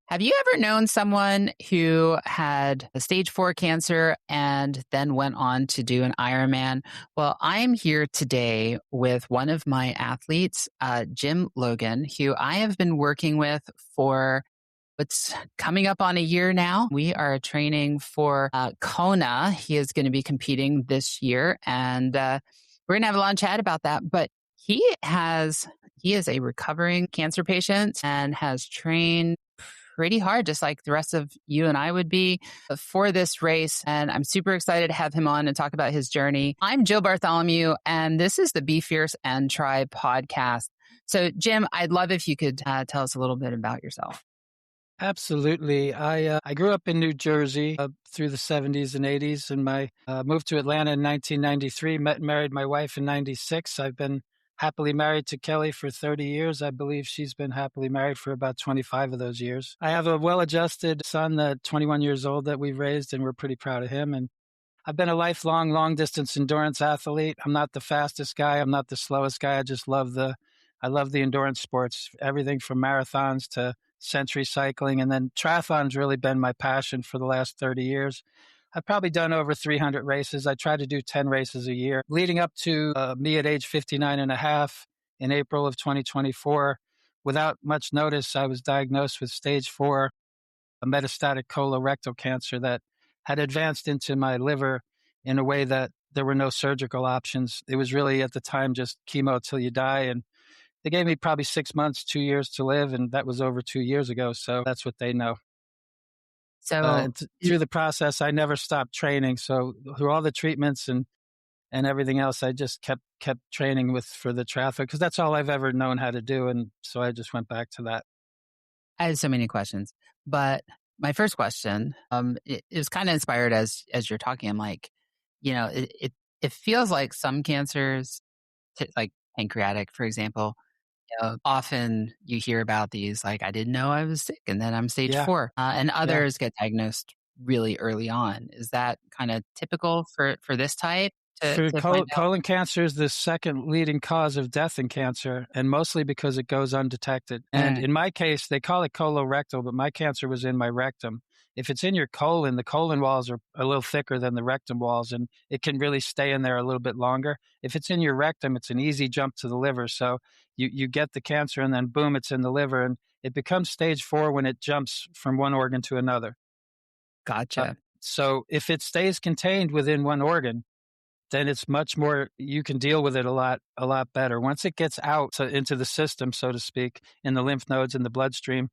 Have you ever known someone who had a stage 4 cancer and then went on to do an Ironman? Well, I'm here today with one of my athletes, Jim Logan, who I have been working with for what's coming up on a year now. We are training for Kona. He is going to be competing this year, and we're going to have a long chat about that. But he is a recovering cancer patient and has trained pretty hard, just like the rest of you and I would be for this race. And I'm super excited to have him on and talk about his journey. I'm Jill Bartholomew, and this is the Be Fierce and Try podcast. So, Jim, I'd love if you could tell us a little bit about yourself. Absolutely. I grew up in New Jersey through the 70s and 80s, and moved to Atlanta in 1993, met and married my wife in 96. I've been happily married to Kelly for 30 years. I believe she's been happily married for about 25 of those years. I have a well-adjusted son, 21 years old, that we've raised, and we're pretty proud of him. And I've been a lifelong long-distance endurance athlete. I'm not the fastest guy. I'm not the slowest guy. I love the endurance sports, everything from marathons to century cycling. And then triathlon's really been my passion for the last 30 years. I've probably done over 300 races. I try to do 10 races a year. Leading up to me at age 59 and a half in April of 2024, without much notice, I was diagnosed with stage 4, a metastatic colorectal cancer that had advanced into my liver in a way that there were no surgical options. It was really at the time just chemo till you die. And they gave me probably 6 months, 2 years to live. And that was over 2 years ago. So that's what they know. So Through the process, I never stopped training. So through all the treatments and everything else, I just kept training for the triathlon because that's all I've ever known how to do. And so I just went back to that. I have so many questions, but my first question it is kind of inspired as you're talking. I'm like, it feels like some cancers, like pancreatic, for example, often you hear about these, like, I didn't know I was sick, and then I'm stage 4, and others get diagnosed really early on. Is that kind of typical for this type? Colon cancer is the second leading cause of death in cancer, and mostly because it goes undetected. And in my case, they call it colorectal, but my cancer was in my rectum. If it's in your colon, the colon walls are a little thicker than the rectum walls, and it can really stay in there a little bit longer. If it's in your rectum, it's an easy jump to the liver. So you get the cancer, and then boom, it's in the liver, and it becomes stage 4 when it jumps from one organ to another. Gotcha. So if it stays contained within one organ, then it's much more, you can deal with it a lot better. Once it gets out into the system, so to speak, in the lymph nodes, in the bloodstream,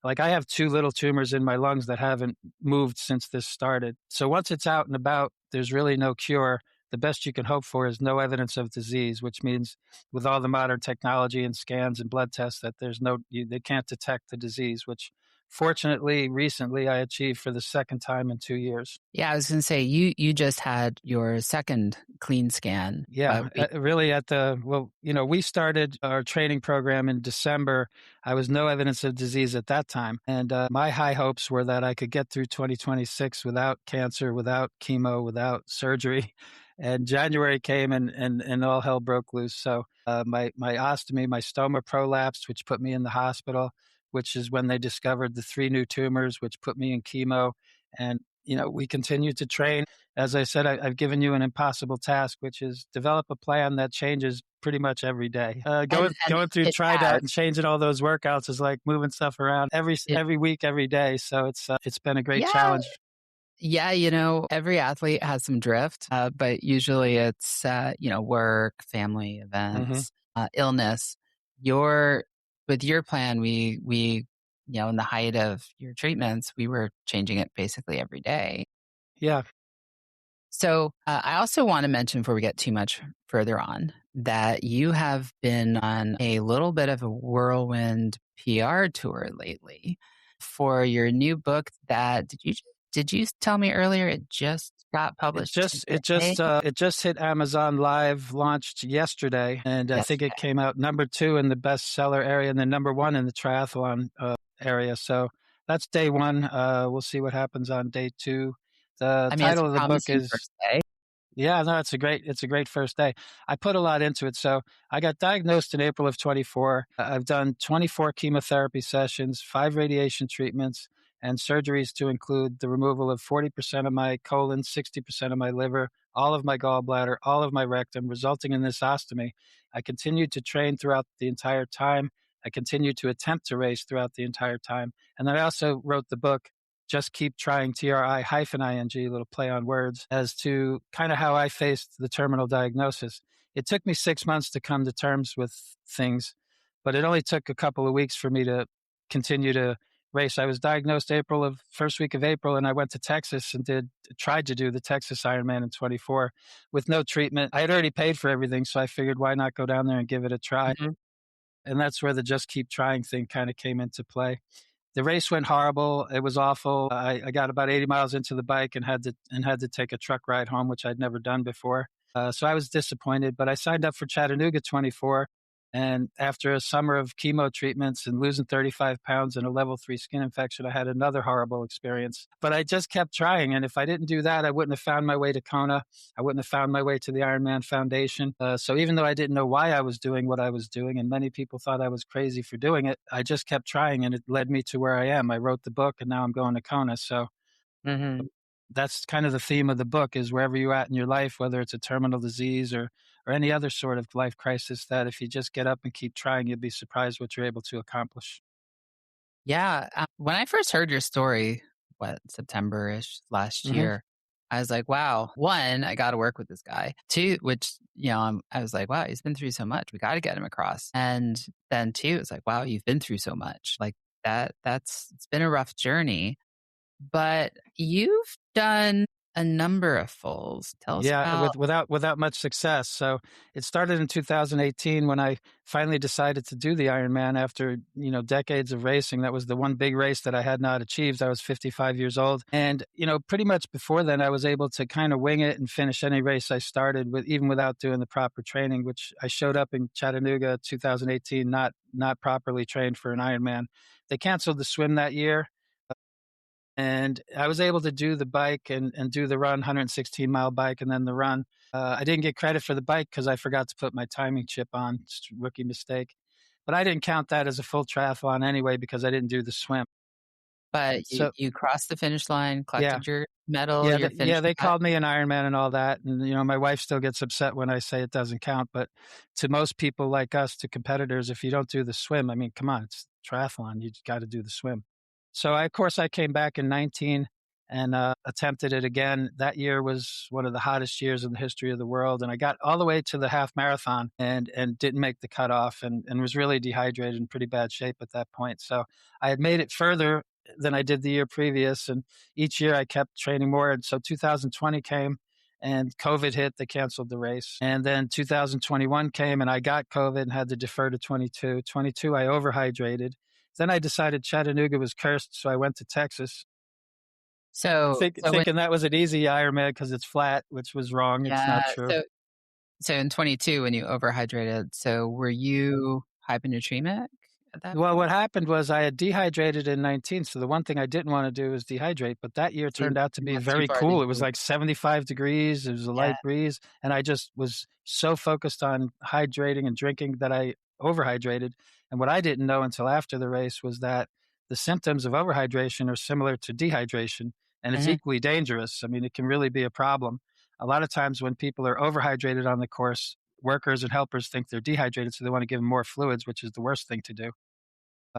like I have 2 little tumors in my lungs that haven't moved since this started. So once it's out and about, there's really no cure. The best you can hope for is no evidence of disease, which means with all the modern technology and scans and blood tests that they can't detect the disease, which fortunately, recently I achieved for the second time in 2 years. Yeah, I was going to say, you just had your second clean scan. Yeah, really we started our training program in December. I was no evidence of disease at that time. And my high hopes were that I could get through 2026 without cancer, without chemo, without surgery. And January came and all hell broke loose. So my ostomy, my stoma prolapsed, which put me in the hospital, which is when they discovered the 3 new tumors, which put me in chemo. And, we continued to train. As I said, I've given you an impossible task, which is develop a plan that changes pretty much every day. Going through TriDot and changing all those workouts is like moving stuff around every week, every day. So it's been a great challenge. Yeah, every athlete has some drift, but usually it's, work, family events, illness. With your plan, we in the height of your treatments, we were changing it basically every day. Yeah. So I also want to mention, before we get too much further on, that you have been on a little bit of a whirlwind PR tour lately for your new book that, did you tell me earlier it just got published? It just hit Amazon Live, launched yesterday, and I think it came out number 2 in the bestseller area and then number 1 in the triathlon area. So that's day 1. We'll see what happens on day 2. The title of the book is Yeah, no, it's a great first day. I put a lot into it. So I got diagnosed in April of 24. I've done 24 chemotherapy sessions, 5 radiation treatments, and surgeries to include the removal of 40% of my colon, 60% of my liver, all of my gallbladder, all of my rectum, resulting in this ostomy. I continued to train throughout the entire time. I continued to attempt to race throughout the entire time. And then I also wrote the book just keep trying, TRI-ING, little play on words, as to kind of how I faced the terminal diagnosis. It took me 6 months to come to terms with things, but it only took a couple of weeks for me to continue to race. I was diagnosed first week of April, and I went to Texas and tried to do the Texas Ironman in 24 with no treatment. I had already paid for everything, so I figured why not go down there and give it a try. Mhm. And that's where the just keep trying thing kind of came into play. The race went horrible. It was awful. I got about 80 miles into the bike and had to take a truck ride home, which I'd never done before. So I was disappointed, but I signed up for Chattanooga 24. And after a summer of chemo treatments and losing 35 pounds and a level 3 skin infection, I had another horrible experience. But I just kept trying. And if I didn't do that, I wouldn't have found my way to Kona. I wouldn't have found my way to the Ironman Foundation. So even though I didn't know why I was doing what I was doing, and many people thought I was crazy for doing it, I just kept trying, and it led me to where I am. I wrote the book, and now I'm going to Kona. So Mhm. that's kind of the theme of the book: is wherever you're at in your life, whether it's a terminal disease or any other sort of life crisis, that if you just get up and keep trying, you'll be surprised what you're able to accomplish. Yeah, when I first heard your story, September-ish last Hmm. year, I was like, "Wow, 1, I gotta work with this guy." 2, which, I was like, "Wow, he's been through so much. We gotta get him across." And then 2, it's like, "Wow, you've been through so much." Like, it's been a rough journey, but you've done a number of fulls. Tell us Yeah, about. without much success. So it started in 2018 when I finally decided to do the Ironman after decades of racing. That was the one big race that I had not achieved. I was 55 years old, and pretty much before then, I was able to kind of wing it and finish any race I started with, even without doing the proper training. Which I showed up in Chattanooga 2018 not properly trained for an Ironman. They canceled the swim that year, and I was able to do the bike and do the run, 116-mile bike, and then the run. I didn't get credit for the bike because I forgot to put my timing chip on. Just a rookie mistake. But I didn't count that as a full triathlon anyway because I didn't do the swim. But you So you crossed the finish line, yeah, collected your medal, your yeah, finish they cut. called me an Ironman and all that, and my wife still gets upset when I say it doesn't count. But to most people like us, to competitors, if you don't do the swim, I mean, come on, it's triathlon. You got to do the swim. So of course, I came back in 19 and attempted it again. That year was one of the hottest years in the history of the world, and I got all the way to the half marathon and didn't make the cutoff, and was really dehydrated in pretty bad shape at that point. So I had made it further than I did the year previous, and each year I kept training more. And so 2020 came and COVID hit, they canceled the race. And then 2021 came and I got COVID and had to defer to 22. 22, I overhydrated. Then I decided Chattanooga was cursed, so I went to Texas, So when thinking that was an easy Ironman because it's flat, which was wrong. It's yeah, not true. so in 22 when you overhydrated, so were you hyponatremic at that Well, point? what happened was I had dehydrated in 19. So the one thing I didn't want to do was dehydrate. But that year So you turned out to you be went too very far, cool. did It was you? like 75 degrees. It was a Yeah, light breeze. And I just was so focused on hydrating and drinking that I overhydrated. And what I didn't know until after the race was that the symptoms of overhydration are similar to dehydration, and it's mhm. equally dangerous. I mean, it can really be a problem. A lot of times when people are overhydrated on the course, workers and helpers think they're dehydrated, so they want to give them more fluids, which is the worst thing to do.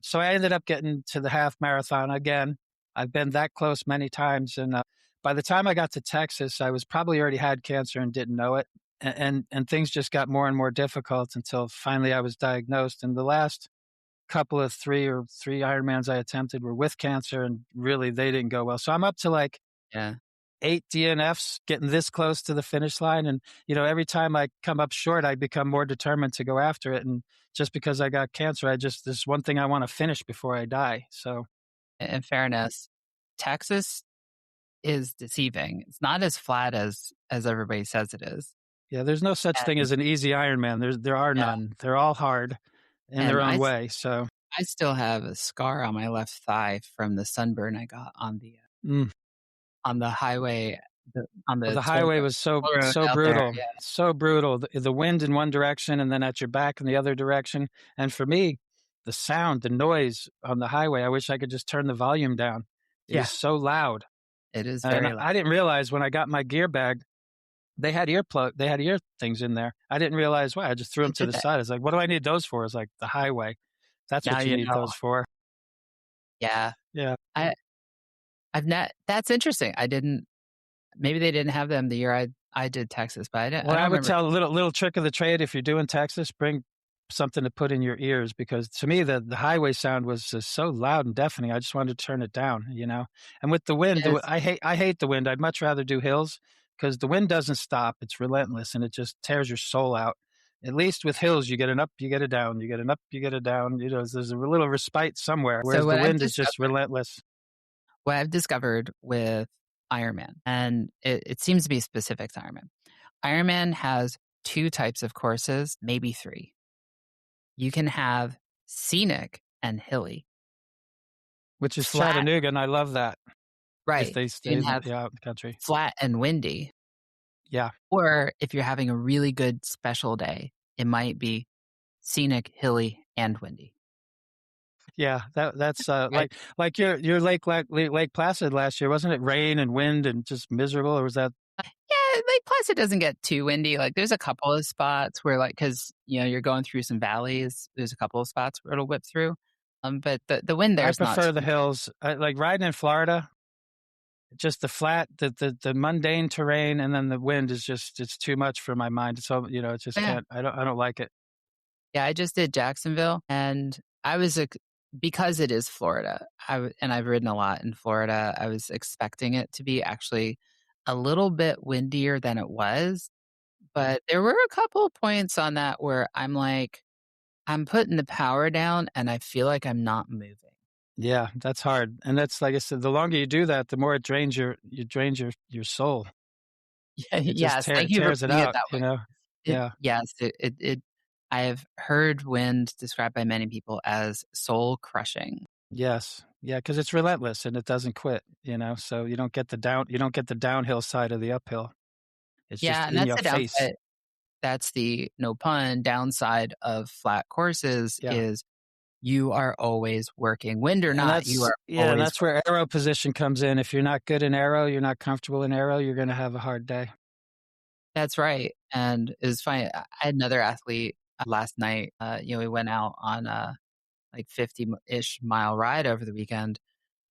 So I ended up getting to the half marathon again. I've been that close many times, and by the time I got to Texas, I was probably already had cancer and didn't know it, and things just got more and more difficult until finally I was diagnosed. And the last couple of three Ironmans I attempted were with cancer, and really they didn't go well. So I'm up to like Yeah, 8 DNFs, getting this close to the finish line. And, every time I come up short, I become more determined to go after it. And just because I got cancer, there's one thing I want to finish before I die. So, in fairness, Texas is deceiving. It's not as flat as everybody says it is. yeah, there's no such thing And as an easy Ironman. There are yeah, none. They're all hard in their and own way. So, I still have a scar on my left thigh from the sunburn I got mm, on the highway on Well, the the highway was toll road so out there. brutal, Yeah. so brutal. The wind in one direction and then at your back in the other direction. And for me, the sound, the noise on the highway, I wish I could just turn the volume down. It was Yeah. so loud. It is And very loud. I didn't realize when I got my gear bag, they had ear things in there. I didn't realize why. I just threw them to Did the they? side. I was like, what do I need those for? It's like the highway. That's Now what you you need know. those for. Yeah. Yeah. I I've not that's interesting. I didn't maybe they didn't have them the year I did Texas, but I What don't I would remember. tell a little trick of the trade if you're doing Texas, bring something to put in your ears because to me the highway sound was just so loud and deafening. I just wanted to turn it down, you know. And with the wind, Is I hate the wind. I'd much rather do hills because the wind doesn't stop. It's relentless and it just tears your soul out. At least with hills, you get an up, you get a down, you get an up, you get a down. You know, there's a little respite somewhere, so whereas the wind is just relentless. what I've discovered with Ironman, and it seems to be specific to Ironman. Ironman has 2 types of courses, maybe 3. You can have scenic and hilly. Which is Flat, Chattanooga, and I love that if right. they You stay can in have the out in the country. flat and windy. Yeah. Or if you're having a really good special day, it might be scenic, hilly, and windy. Yeah, that's, Right? like your Lake Placid last year, wasn't it rain and wind and just miserable, or was that Yeah, Lake Placid doesn't get too windy. Like, there's a couple of spots where, like, because you're going through some valleys. There's a couple of spots where it'll whip through. But the wind there I is not prefer the too. hills. I like riding in Florida, just the flat, the mundane terrain, and then the wind is just it's too much for my mind. So, you know, it just Yeah, can't I don't like it. yeah. I just did Jacksonville, and I was because it is Florida. And I've ridden a lot in Florida. I was expecting it to be actually a little bit windier than it was, but there were a couple points on that where I'm like, I'm putting the power down, and I feel like I'm not moving. Yeah, that's hard, and that's like I said, the longer you do that, the more it drains your soul. Yeah, It just yes, thank you for tears it putting it out, that you way. know? Yeah. Yes, I have heard wind described by many people as soul crushing. Yes. Yeah, because it's relentless and it doesn't quit, you know? So you don't get the downhill side of the uphill. It's Yeah, just and in that's your the face. downside. That's the, no pun, downside of flat courses Yeah. is you are always working. Wind or not, you are And always that's working. where arrow position comes in. If you're not good in arrow, you're not comfortable in arrow, you're gonna have a hard day. That's right, and it's funny, I had another athlete last night, we went out on a, like, 50-ish mile ride over the weekend,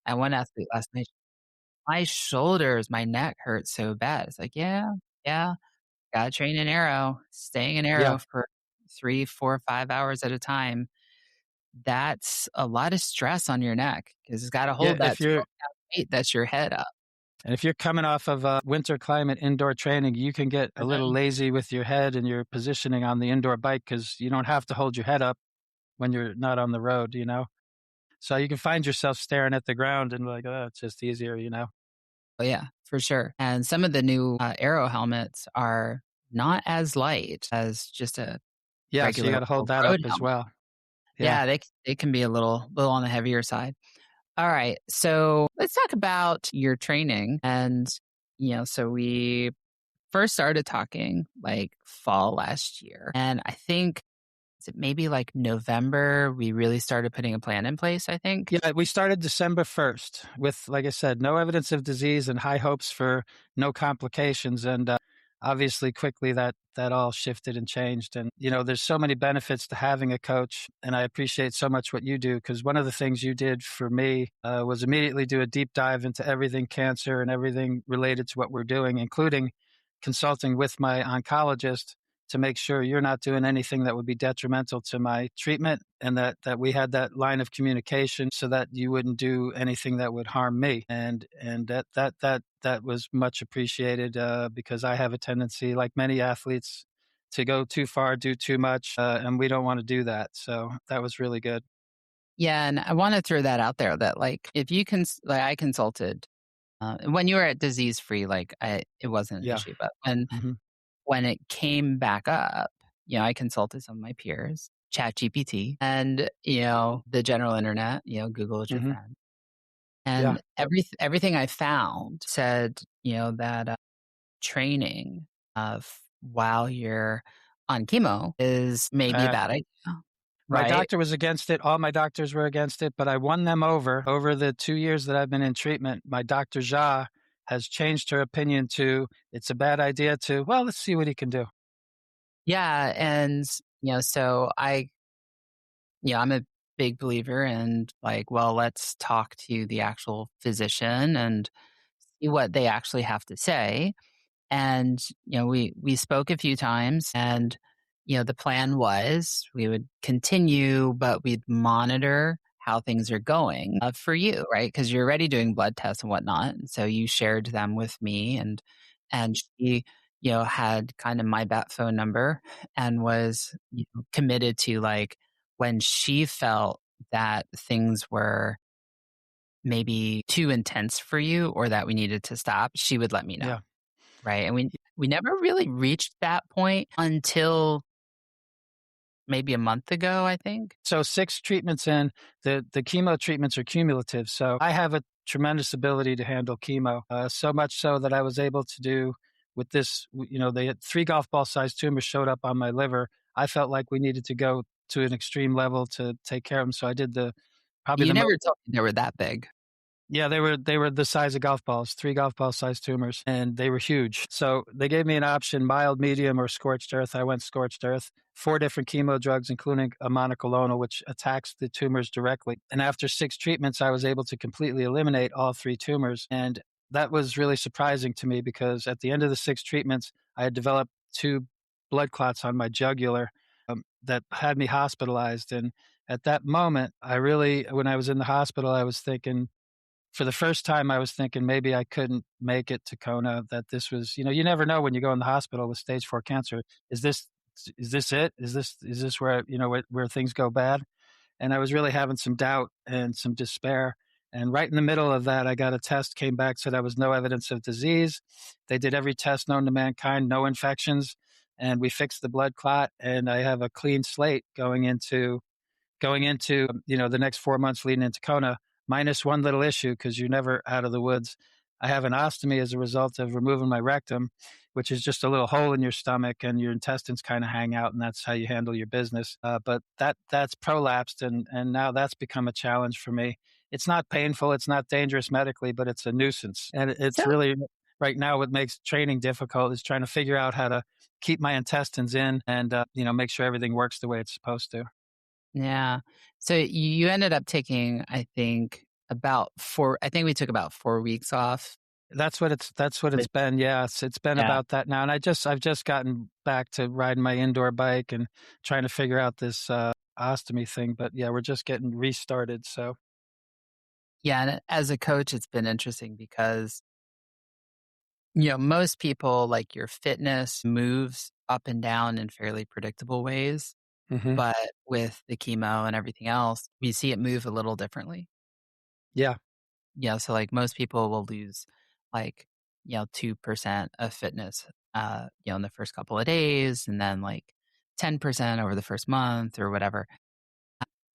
and one athlete last night, my shoulders, my neck hurt so bad. It's like, "Yeah, yeah, gotta train an arrow, staying in Yeah. arrow for 3, 4, 5 hours at a time." That's a lot of stress on your neck because it's gotta Yeah, hold that 12-pound weight that's your head up. if you're coming off of a winter climate indoor training, you can get a little Mhm. lazy with your head and your positioning on the indoor bike because you don't have to hold your head up when you're not on the road, you know? So you can find yourself staring at the ground and like, "Oh, it's just easier," you know? Oh, yeah, for sure, and some of the new, Aero helmets are not as light as just a Yeah, so you regular gotta hold old that up road as helmet. well. Yeah. Yeah, they can be a little on the heavier side. Alright, so let's talk about your training, and, so we first started talking, like, fall last year, and I think is it maybe, like, November, we really started putting a plan in place, I think? Yeah, we started December 1st with, like I said, no evidence of disease and high hopes for no complications. And obviously, quickly that all shifted and changed. And you know, there's so many benefits to having a coach, and I appreciate so much what you do because one of the things you did for me was immediately do a deep dive into everything cancer and everything related to what we're doing, including consulting with my oncologist to make sure you're not doing anything that would be detrimental to my treatment and that we had that line of communication so that you wouldn't do anything that would harm me and that was much appreciated because I have a tendency like many athletes to go too far, do too much, and we don't want to do that, so that was really good. Yeah, and I wanna throw that out there that, like, if you can, like, I consulted, when you were at disease free, like, it wasn't an Yeah. issue, but Hmm. when it came back up, I consulted some of my peers, ChatGPT, and, the general internet, Google is your Hmm. friend. Yeah. And everything I found said, that, training while you're on chemo is maybe a Uh, bad idea, my right? doctor was against it. All my doctors were against it, but I won them over. Over the 2 years that I've been in treatment, my Dr. Jha has changed her opinion to it's a bad idea to, well, let's see what he can do. Yeah, and so I'm a big believer in like, well, let's talk to the actual physician and see what they actually have to say. And, we spoke a few times and, the plan was we would continue, but we'd monitor how things are going for you, right? Because you're already doing blood tests and whatnot. And so you shared them with me and she, had kind of my bat phone number and was committed to like when she felt that things were maybe too intense for you or that we needed to stop, she would let me know. Yeah. Right, and we never really reached that point until maybe a month ago, I think. So 6 treatments in, the chemo treatments are cumulative. So I have a tremendous ability to handle chemo, so much so that I was able to do with this, they had 3 golf ball sized tumors showed up on my liver. I felt like we needed to go to an extreme level to take care of them. So I did probably You the never told me they were that big. yeah, they were the size of golf balls, 3 golf ball sized tumors, and they were huge. So they gave me an option, mild, medium, or scorched earth. I went scorched earth. 4 different chemo drugs, including a monoclonal, which attacks the tumors directly. And after 6 treatments, I was able to completely eliminate all 3 tumors. And that was really surprising to me because at the end of the 6 treatments, I had developed 2 blood clots on my jugular that had me hospitalized. And at that moment, when I was in the hospital, I was thinking, for the first time, I was thinking maybe I couldn't make it to Kona, that this was, you never know when you go in the hospital with stage 4 cancer. Is this is this it? Is this where, where things go bad? And I was really having some doubt and some despair. And right in the middle of that, I got a test, came back, said I was no evidence of disease. They did every test known to mankind, no infections, and we fixed the blood clot. And I have a clean slate going into the next 4 months leading into Kona, minus one little issue because you're never out of the woods. I have an ostomy as a result of removing my rectum, which is just a little hole in your stomach, and your intestines kind of hang out, and that's how you handle your business. But that's prolapsed, and now that's become a challenge for me. It's not painful, it's not dangerous medically, but it's a nuisance, and it's So really right now what makes training difficult is trying to figure out how to keep my intestines in and make sure everything works the way it's supposed to. yeah. So you ended up taking, I think we took about 4 weeks off. That's what it's But been. Yeah, it's been yeah. about that now, and I've just gotten back to riding my indoor bike and trying to figure out this ostomy thing. But yeah, we're just getting restarted. So Yeah, and as a coach, it's been interesting because, most people like your fitness moves up and down in fairly predictable ways. hmm But with the chemo and everything else, we see it move a little differently. yeah, So like most people will lose like, 2% of fitness, in the first couple of days and then like 10% over the first month or whatever.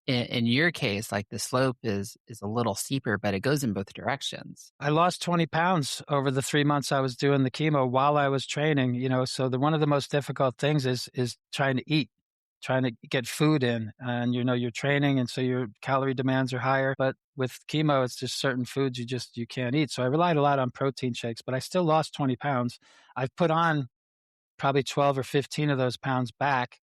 In your case, like the slope is a little steeper, but it goes in both directions. I lost 20 pounds over the 3 months I was doing the chemo while I was training. So one of the most difficult things is trying to eat, trying to get food in, and you're training, and so your calorie demands are higher. But with chemo, it's just certain foods you can't eat. So I relied a lot on protein shakes, but I still lost 20 pounds. I've put on probably 12 or 15 of those pounds back,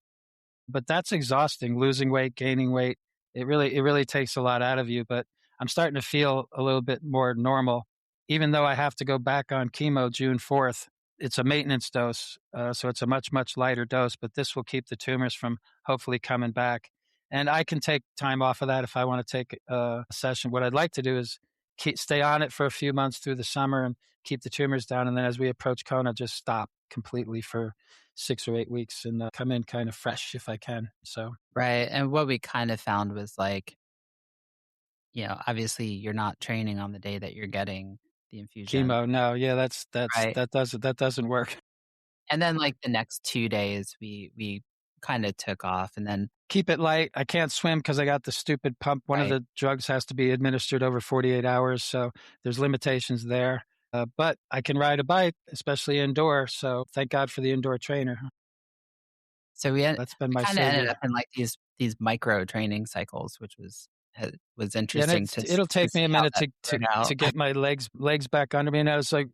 but that's exhausting, losing weight, gaining weight. It really takes a lot out of you, but I'm starting to feel a little bit more normal, even though I have to go back on chemo June 4th. It's a maintenance dose, so it's a much, much lighter dose, but this will keep the tumors from hopefully coming back. And I can take time off of that if I want to take a session. What I'd like to do is stay on it for a few months through the summer and keep the tumors down. And then as we approach Kona, just stop completely for 6 or 8 weeks and come in kind of fresh if I can. So Right. And what we kind of found was like, obviously you're not training on the day that you're getting the infusion. chemo, no, yeah, Right. that doesn't work. And then like the next 2 days we kind of took off and then Keep it light. I can't swim because I got the stupid pump. One of right. the drugs has to be administered over 48 hours, so there's limitations there. but I can ride a bike, especially indoor. So thank God for the indoor trainer. So That's been we my kind of ended up savior. in like these micro training cycles, which was Yeah, and interesting it'll to take me see a how minute that to turned out. to get my legs back under me. And I was like,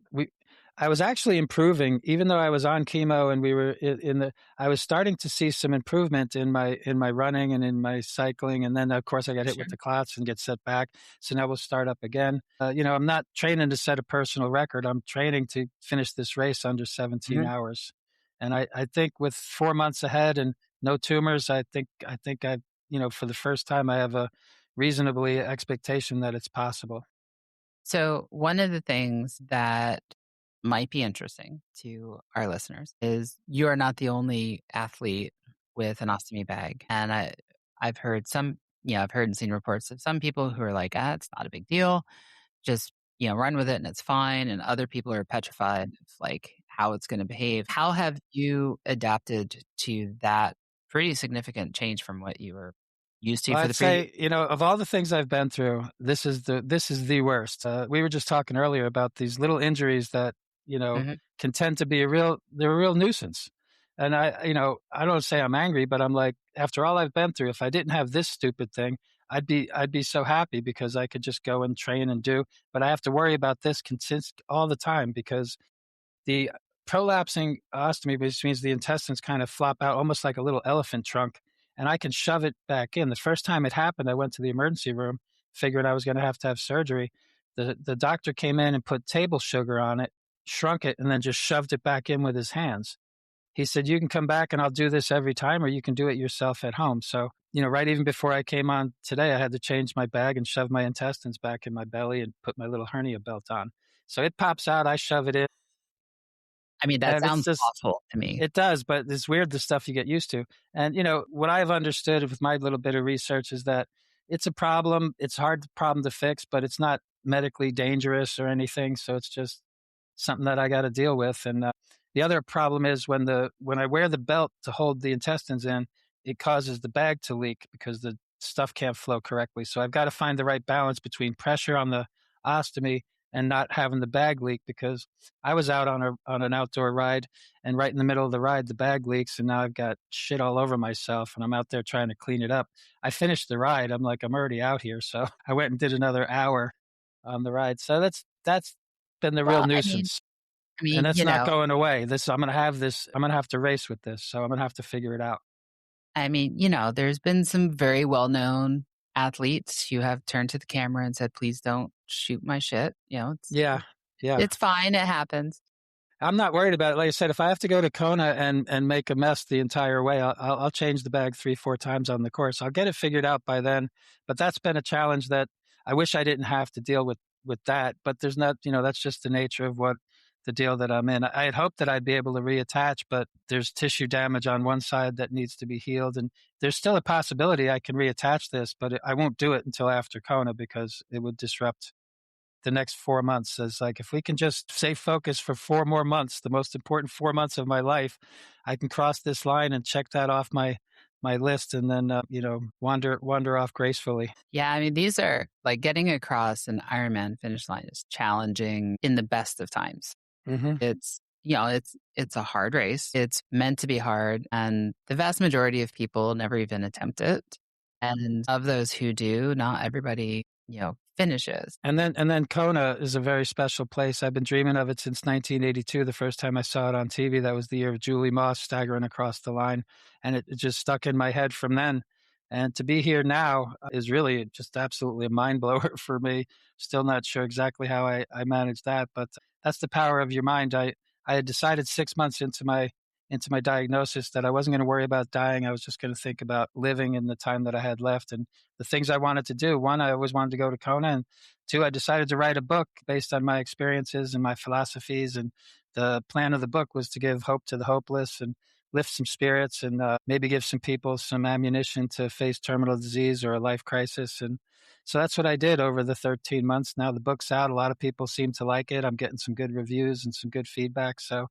I was actually improving, even though I was on chemo, and we were in the. I was starting to see some improvement in my running and in my cycling, and then of course I got hit with Sure. the clots and get set back. So now we'll start up again. I'm not training to set a personal record. I'm training to finish this race under 17 Mhm. hours, and I think with 4 months ahead and no tumors, I for the first time I have a reasonably expectation that it's possible. So, one of the things that might be interesting to our listeners is you are not the only athlete with an ostomy bag. And I've heard I've heard and seen reports of some people who are like, it's not a big deal. Just, run with it and it's fine. And other people are petrified of like how it's going to behave. How have you adapted to that pretty significant change from what you were used to Well, for I'd the previous? say, of all the things I've been through, this is the worst. We were just talking earlier about these little injuries that, Mhm. can tend to be they're a real nuisance. And I don't say I'm angry, but I'm like, after all I've been through, if I didn't have this stupid thing, I'd be so happy because I could just go and train and do, but I have to worry about this all the time because the prolapsing ostomy, which means the intestines kind of flop out almost like a little elephant trunk, and I can shove it back in. The first time it happened, I went to the emergency room, figured I was going to have surgery. The doctor came in and put table sugar on it, shrunk it, and then just shoved it back in with his hands. He said, "You can come back and I'll do this every time, or you can do it yourself at home." So, right even before I came on today, I had to change my bag and shove my intestines back in my belly and put my little hernia belt on. So it pops out, I shove it in, I mean, that and it's sounds just awful to me. it does, but it's weird the stuff you get used to. And what I've understood with my little bit of research is that it's a problem. It's a hard problem to fix, but it's not medically dangerous or anything. So it's just something that I got to deal with. And the other problem is when I wear the belt to hold the intestines in, it causes the bag to leak because the stuff can't flow correctly. So I've got to find the right balance between pressure on the ostomy and not having the bag leak because I was out on an outdoor ride and right in the middle of the ride the bag leaks and now I've got shit all over myself and I'm out there trying to clean it up. I finished the ride. I'm like I'm already out here, so I went and did another hour on the ride. So that's been the real Well, nuisance. I And mean, that's not going away. I'm gonna have to race with this, so I'm gonna have to figure it out. there's been some very well-known athletes who have turned to the camera and said, "Please don't shoot my shit." Yeah, yeah. It's fine. It happens. I'm not worried about it. Like I said, if I have to go to Kona and make a mess the entire way, I'll change the bag 3, 4 times on the course. I'll get it figured out by then. But that's been a challenge that I wish I didn't have to deal with that. But there's not, that's just the nature of what the deal that I'm in. I had hoped that I'd be able to reattach, but there's tissue damage on one side that needs to be healed, and there's still a possibility I can reattach this, but I won't do it until after Kona because it would disrupt the next 4 months. Is like if we can just stay focused for 4 more months, the most important 4 months of my life, I can cross this line and check that off my list, and then wander off gracefully. Yeah, I mean, these are like getting across an Ironman finish line is challenging in the best of times. Hmm. It's a hard race. It's meant to be hard, and the vast majority of people never even attempt it. And of those who do, not everybody, finishes. And then Kona is a very special place. I've been dreaming of it since 1982. The first time I saw it on TV, that was the year of Julie Moss staggering across the line, and it just stuck in my head from then. And to be here now is really just absolutely a mind blower for me. Still not sure exactly how I managed that, but that's the power of your mind. I had decided 6 months into my diagnosis that I wasn't going to worry about dying. I was just going to think about living in the time that I had left and the things I wanted to do. One, I always wanted to go to Kona, and two, I decided to write a book based on my experiences and my philosophies. And the plan of the book was to give hope to the hopeless and lift some spirits and maybe give some people some ammunition to face terminal disease or a life crisis. And so that's what I did over the 13 months. Now the book's out. A lot of people seem to like it. I'm getting some good reviews and some good feedback. So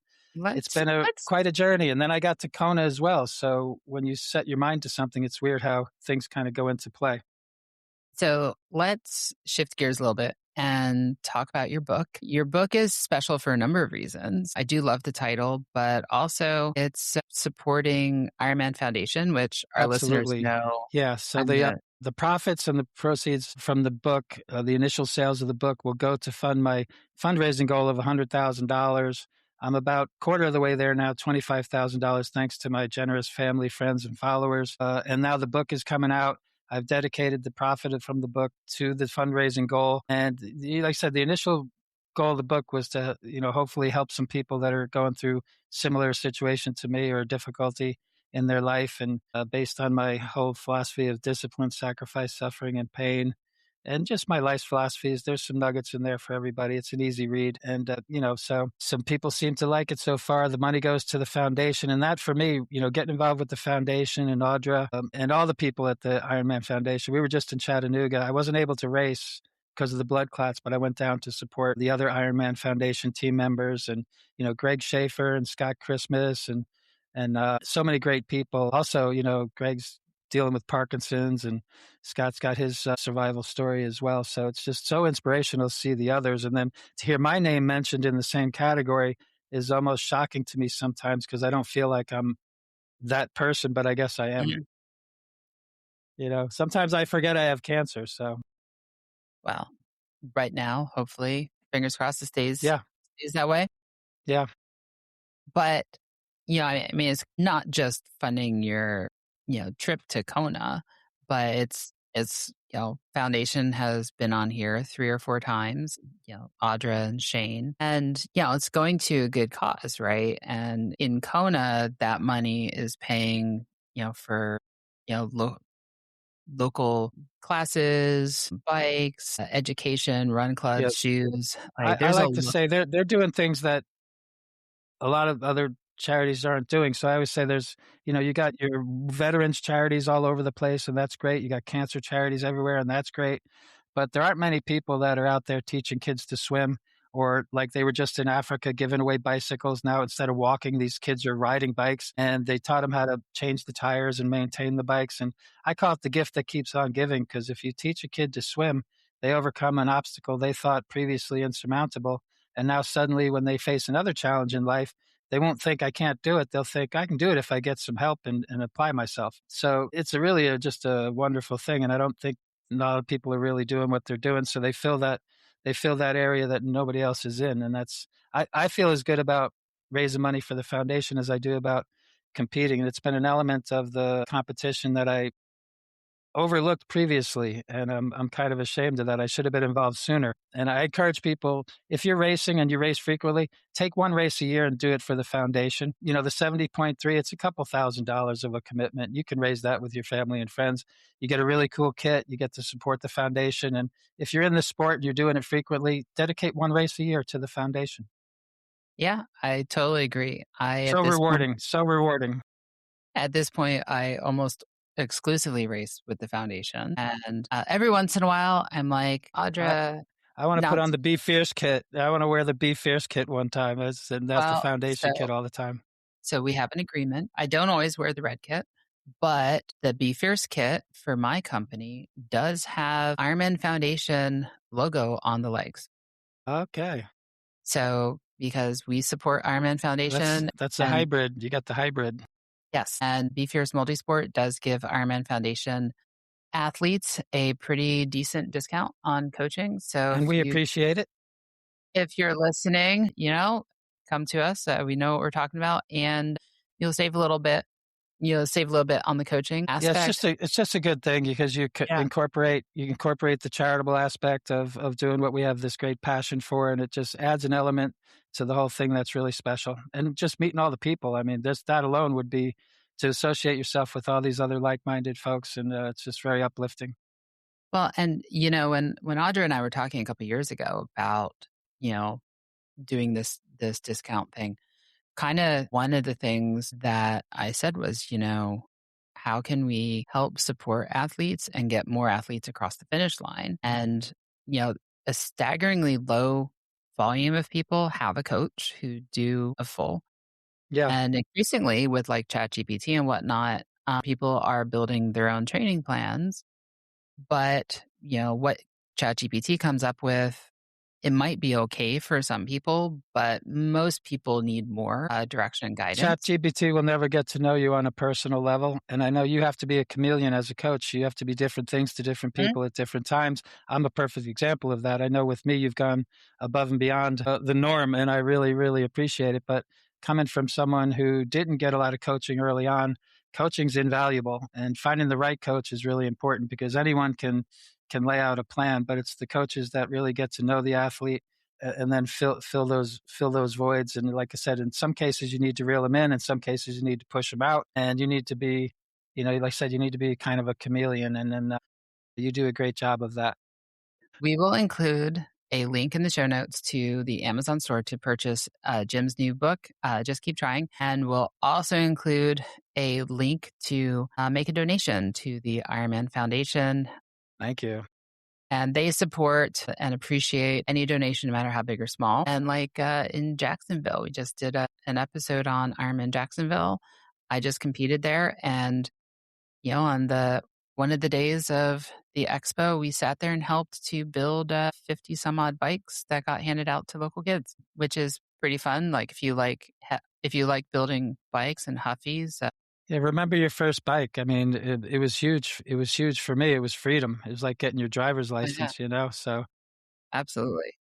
it's Let's been let's quite a journey. And then I got to Kona as well. So when you set your mind to something, it's weird how things kind of go into play. so let's shift gears a little bit and talk about your book. Your book is special for a number of reasons. I do love the title, but also it's supporting Ironman Foundation, which our listeners Absolutely. know. Yeah. So I'm the the profits and the proceeds from the book, the initial sales of the book, will go to fund my fundraising goal of $100,000. I'm about quarter of the way there now, $25,000, thanks to my generous family, friends, and followers. And now the book is coming out. I've dedicated the profit from the book to the fundraising goal. And like I said, the initial goal of the book was to, hopefully help some people that are going through similar situation to me or difficulty in their life. And based on my whole philosophy of discipline, sacrifice, suffering, and pain, and just my life's philosophies, there's some nuggets in there for everybody. It's an easy read. And, so some people seem to like it so far. The money goes to the foundation. And that for me, getting involved with the foundation and Audra and all the people at the Ironman Foundation. We were just in Chattanooga. I wasn't able to race because of the blood clots, but I went down to support the other Ironman Foundation team members and, Greg Schaefer and Scott Christmas and so many great people. Also, Greg's dealing with Parkinson's, and Scott's got his survival story as well. So it's just so inspirational to see the others. And then to hear my name mentioned in the same category is almost shocking to me sometimes because I don't feel like I'm that person, but I guess I am. Mhm. Sometimes I forget I have cancer. So, Well, right now, hopefully, fingers crossed, it yeah, stays that way. yeah, But, I mean, it's not just funding your, trip to Kona, but foundation has been on here 3 or 4 times, Audra and Shane, and, it's going to a good cause, right? And in Kona, that money is paying, for, local classes, bikes, education, run yeah. clubs, shoes. Like, I there's a like to lot. say they're doing things that a lot of other charities aren't doing. So I always say you got your veterans charities all over the place, and that's great. You got cancer charities everywhere, and that's great. But there aren't many people that are out there teaching kids to swim, or like they were just in Africa giving away bicycles. Now, instead of walking, these kids are riding bikes, and they taught them how to change the tires and maintain the bikes. And I call it the gift that keeps on giving, because if you teach a kid to swim, they overcome an obstacle they thought previously insurmountable. And now suddenly when they face another challenge in life, they won't think I can't do it. They'll think I can do it if I get some help and apply myself. So it's just a wonderful thing. And I don't think a lot of people are really doing what they're doing. So they fill that area that nobody else is in. And I feel as good about raising money for the foundation as I do about competing. And it's been an element of the competition that I overlooked previously, and I'm kind of ashamed of that. I should have been involved sooner. And I encourage people, if you're racing and you race frequently, take one race a year and do it for the foundation. The 70.3, it's a couple $1,000s of a commitment. You can raise that with your family and friends. You get a really cool kit. You get to support the foundation. And if you're in the sport and you're doing it frequently, dedicate one race a year to the foundation. Yeah, I totally agree. So rewarding, so rewarding. At this point, I almost exclusively race with the foundation. And every once in a while, I'm like, I, Audra, I want to put not on the Be Fierce kit. I want to wear the Be Fierce kit one time. That's the well. foundation kit all the time. So we have an agreement. I don't always wear the red kit, but the Be Fierce kit for my company does have Ironman Foundation logo on the legs. Okay. So because we support Ironman Foundation, That's a and hybrid. You got the hybrid. yes, and Be Fierce Multisport does give Ironman Foundation athletes a pretty decent discount on coaching. So And we appreciate it. if you're listening, come to us. We know what we're talking about, and you'll save a little bit. You'll save a little bit on the coaching Yeah, aspect. it's just a good thing because Yeah. incorporate the charitable aspect of doing what we have this great passion for, and it just adds an element to the whole thing that's really special. And just meeting all the people. I mean, that alone would be to associate yourself with all these other like-minded folks, and it's just very uplifting. Well, and when Audra and I were talking a couple of years ago about doing this discount thing, kind of one of the things that I said was, how can we help support athletes and get more athletes across the finish line? And, a staggeringly low volume of people have a coach who do a full. Yeah, And increasingly with like ChatGPT and whatnot, people are building their own training plans. But, what ChatGPT comes up with, it might be okay for some people, but most people need more direction and guidance. ChatGPT will never get to know you on a personal level, and I know you have to be a chameleon as a coach. You have to be different things to different Mhm. people at different times. I'm a perfect example of that. I know with me, you've gone above and beyond the norm, and I really, really appreciate it. But coming from someone who didn't get a lot of coaching early on, coaching's invaluable, and finding the right coach is really important because anyone can lay out a plan, but it's the coaches that really get to know the athlete and then fill those voids. And like I said, in some cases you need to reel them in some cases you need to push them out, and you need to be, like I said, you need to be kind of a chameleon, and then you do a great job of that. We will include a link in the show notes to the Amazon store to purchase Jim's new book, Just Keep Trying. And we'll also include a link to make a donation to the Ironman Foundation. Thank you. And they support and appreciate any donation, no matter how big or small. And like in Jacksonville, we just did an episode on Ironman Jacksonville. I just competed there, and on the one of the days of the expo, we sat there and helped to build 50 some odd bikes that got handed out to local kids, which is pretty fun. Like if you like building bikes and huffies. Yeah, remember your first bike. I mean, it was huge. It was huge for me. It was freedom. It was like getting your driver's Oh, yeah, license, so. absolutely.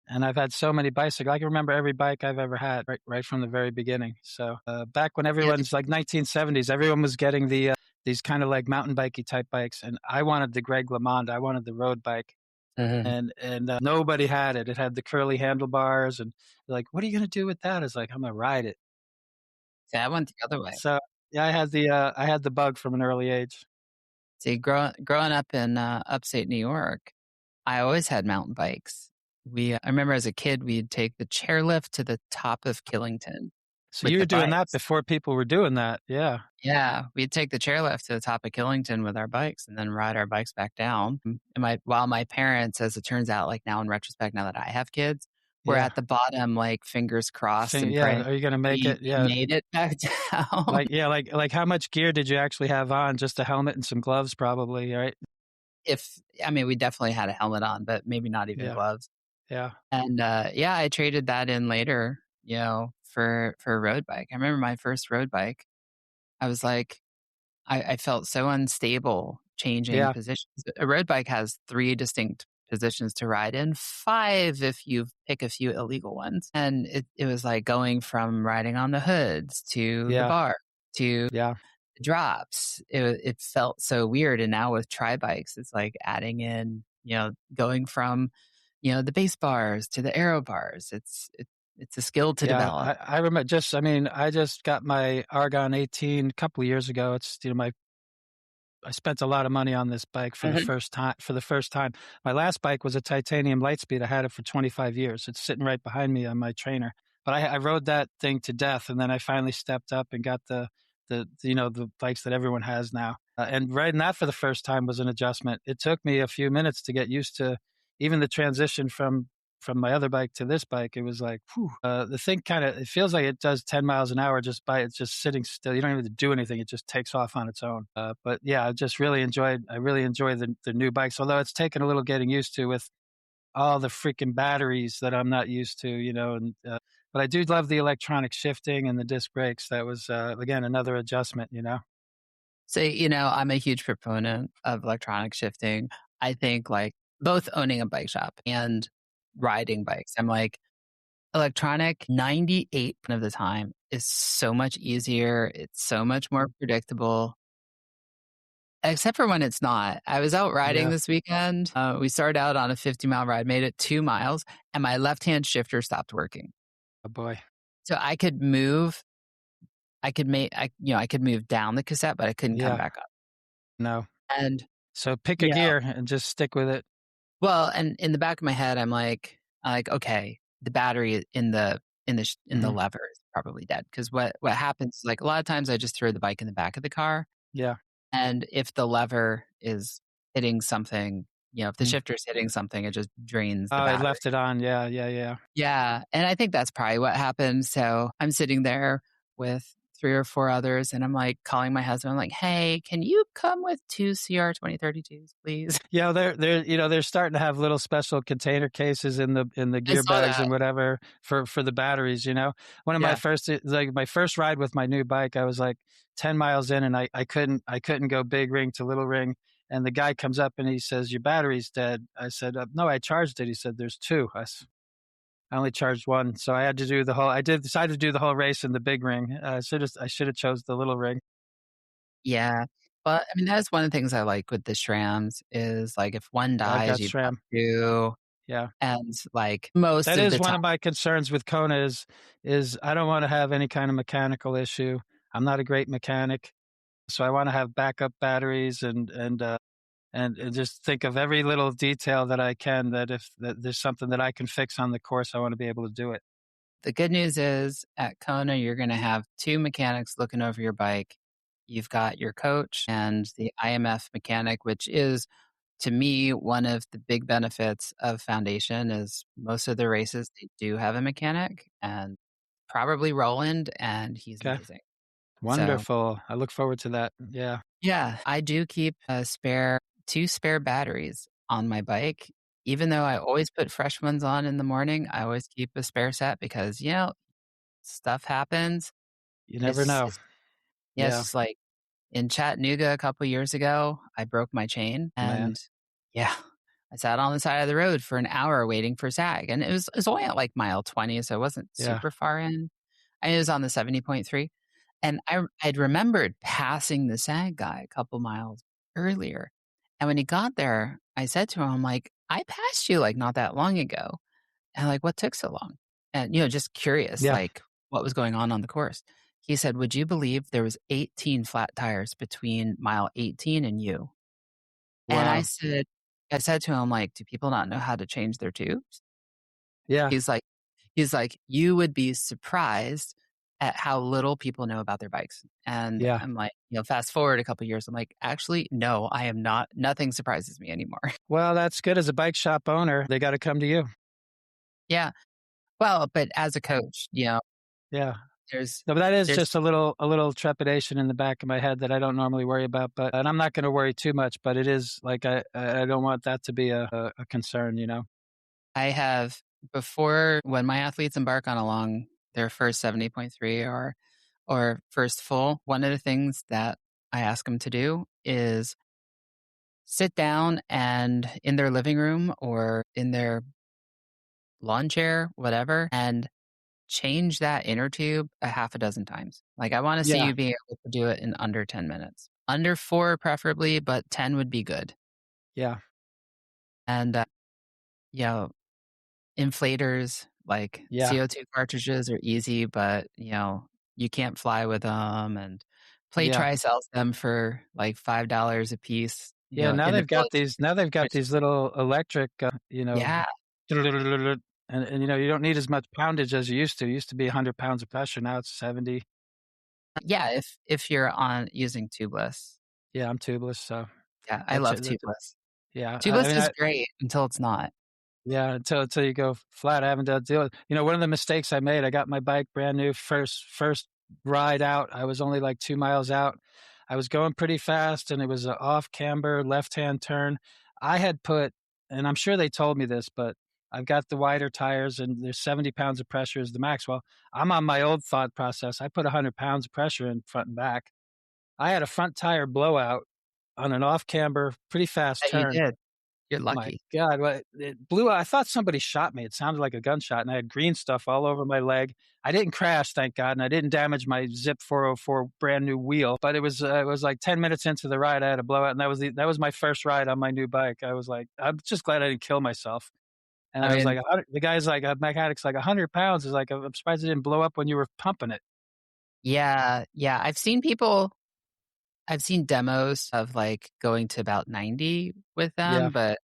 And I've had so many bicycles. I can remember every bike I've ever had right from the very beginning. So back when Yeah, everyone's like 1970s, everyone was getting these kind of like mountain bikey type bikes, and I wanted the Greg LeMond. I wanted the road bike, Mhm. and nobody had it. It had the curly handlebars, and they're like, "What are you gonna do with that?" It's like, "I'm gonna ride it." Yeah, I went the other way. So yeah, I had the bug from an early age. See, growing up in upstate New York, I always had mountain bikes. I remember as a kid, we'd take the chairlift to the top of Killington So with you the were doing that bikes. before people were doing that, yeah, Yeah, we'd take the chairlift to the top of Killington with our bikes and then ride our bikes back down. And while my parents, as it turns out, like now in retrospect, now that I have kids, were yeah. at the bottom, like fingers crossed and Yeah, praying are you gonna make we it? Yeah, made it back down. like how much gear did you actually have on? Just a helmet and some gloves, probably, right? We definitely had a helmet on, but maybe not even Yeah, gloves. yeah, And yeah, I traded that in later, for a road bike. I remember my first road bike. I was like, I felt so unstable changing yeah, positions. A road bike has 3 distinct positions to ride in, 5 if you pick a few illegal ones. And it was like going from riding on the hoods to the yeah, bar to yeah, the drops. It felt so weird. And now with tri bikes, it's like adding in, going from, the base bars to the aero bars. It's a skill to yeah. develop. I remember I just got my Argon 18 a couple of years ago. It's, I spent a lot of money on this bike for the Mhm. first time. My last bike was a titanium Lightspeed. I had it for 25 years. It's sitting right behind me on my trainer. But I rode that thing to death, and then I finally stepped up and got the bikes that everyone has now. And riding that for the first time was an adjustment. It took me a few minutes to get used to even the transition from my other bike to this bike. It was like, whew, the thing it feels like it does 10 miles an hour just by it's just sitting still. You don't even have to do anything. It just takes off on its own. But yeah, I really enjoy the new bikes, although it's taken a little getting used to with all the freaking batteries that I'm not used to, but I do love the electronic shifting and the disc brakes. That was, again, another adjustment. So, I'm a huge proponent of electronic shifting. I think like both owning a bike shop and riding bikes. I'm like, electronic 98% of the time is so much easier. It's so much more predictable, except for when it's not. I was out riding Yeah. this weekend. We started out on a 50-mile ride, made it 2 miles, and my left-hand shifter stopped working. Oh boy. So I could move. I could move down the cassette, but I couldn't come Yeah. back up. No. And, So pick a you know, gear and just stick with it. well, and in the back of my head, I'm like, okay, the battery in the Mhm. lever is probably dead. Because what happens is like a lot of times I just throw the bike in the back of the car, Yeah. and if the lever is hitting something, if the Mhm. shifter's hitting something, it just drains the Oh, it battery. left it on. Yeah. Yeah. Yeah. Yeah, and I think that's probably what happened. So I'm sitting there with 3 or 4 others, and I'm, like, calling my husband, I'm like, "Hey, can you come with 2 CR 2032s, please?" Yeah, they're starting to have little special container cases in the I gear saw bags that. and whatever for the batteries, you know? One of my Yeah. first like, my first ride with my new bike, I was, like, 10 miles in, and I couldn't go big ring to little ring, and the guy comes up and he says, "Your battery's dead." I said, "No, I charged it." He said, "There's 2." I only charged 1, so I had to do the whole I did decided to do the whole race in the big ring. I should have chose the little ring. Yeah. But, I mean, that's one of the things I like with the SRAMs is, like, if one Yeah, I've dies, got you've got SRAM. 2, Yeah. and, like, most That of is the one time of my concerns with Kona is I don't wanna have any kind of mechanical issue. I'm not a great mechanic, so I wanna have backup batteries and just think of every little detail that I can that if that there's something that I can fix on the course, I wanna be able to do it. the good news is at Kona, you're gonna have 2 mechanics looking over your bike. You've got your coach and the IMF mechanic, which is, to me, one of the big benefits of Foundation is most of the races, they do have a mechanic, and probably Roland, and he's Okay. amazing. So, Wonderful. I look forward to that. Yeah. yeah, I do keep a spare 2 spare batteries on my bike. Even though I always put fresh ones on in the morning, I always keep a spare set because, stuff happens. You never It's know. it's yeah, it's Yeah. just like in Chattanooga a couple years ago, I broke my chain Man. and yeah, I sat on the side of the road for an hour waiting for SAG, and it was only at, like, mile 20, so it wasn't Yeah. super far in. I was on the 70.3, and I'd remembered passing the SAG guy a couple miles earlier, and when he got there, I said to him, I'm like, "I passed you, like, not that long ago." And like, "What took so long?" And, just curious, Yeah. like, what was going on the course. He said, "Would you believe there was 18 flat tires between mile 18 and you?" And Wow. I said to him, like, "Do people not know how to change their tubes?" Yeah. He's like he's like, "You would be surprised at how little people know about their bikes." And Yeah. I'm like, fast forward a couple years, I'm like, "Actually, no, I am not nothing surprises me anymore." Well, that's good as a bike shop owner. They gotta come to you. Yeah. Well, but as a coach, Yeah. there's No, but that is there's just a little trepidation in the back of my head that I don't normally worry about, but and I'm not gonna worry too much, but it is like I don't want that to be a concern, you know? I have before when my athletes embark on along their first 70.3 or first full, one of the things that I ask them to do is sit down and in their living room or in their lawn chair, whatever, and change that inner tube a half a dozen times. Like I want to see Yeah. you be able to do it in under 10 minutes. Under 4 preferably, but 10 would be good. Yeah. And you know, inflators, like Yeah. CO2 cartridges are easy, but, you can't fly with them, and Yeah. PlayTry sells them for, like, $5 a piece, Yeah, in the military, now they've got which these little electric, yeah. and, you don't need as much poundage as you used to. It used to be 100 pounds of pressure, now it's 70. Yeah, if you're on using tubeless. Yeah, I'm tubeless, so Yeah, I that's love it. tubeless. Yeah, I Tubeless mean, is great until it's not. yeah, until you go flat, I haven't done deal with one of the mistakes I made, I got my bike brand new, first ride out, I was only, like, 2 miles out. I was going pretty fast, and it was a off camber, left-hand turn. I had put and I'm sure they told me this, but I've got the wider tires, and there's 70 pounds of pressure is the max. Well, I'm on my old thought process. I put 100 pounds of pressure in front and back. I had a front tire blowout on an off camber, pretty fast That you turn. did. You're My lucky. god, what it blew out I thought somebody shot me, it sounded like a gunshot, and I had green stuff all over my leg. I didn't crash, thank god, and I didn't damage my Zip 404 brand new wheel, but it was like 10 minutes into the ride, I had a blowout, and that was my first ride on my new bike. I was like, "I'm just glad I didn't kill myself." And I I was like, mean, the guy's like, a mechanic's like, "100 pounds." Is like, I'm surprised it didn't blow up when you were pumping it." yeah, yeah, I've seen demos of, like, going to about 90 with Yeah, them, but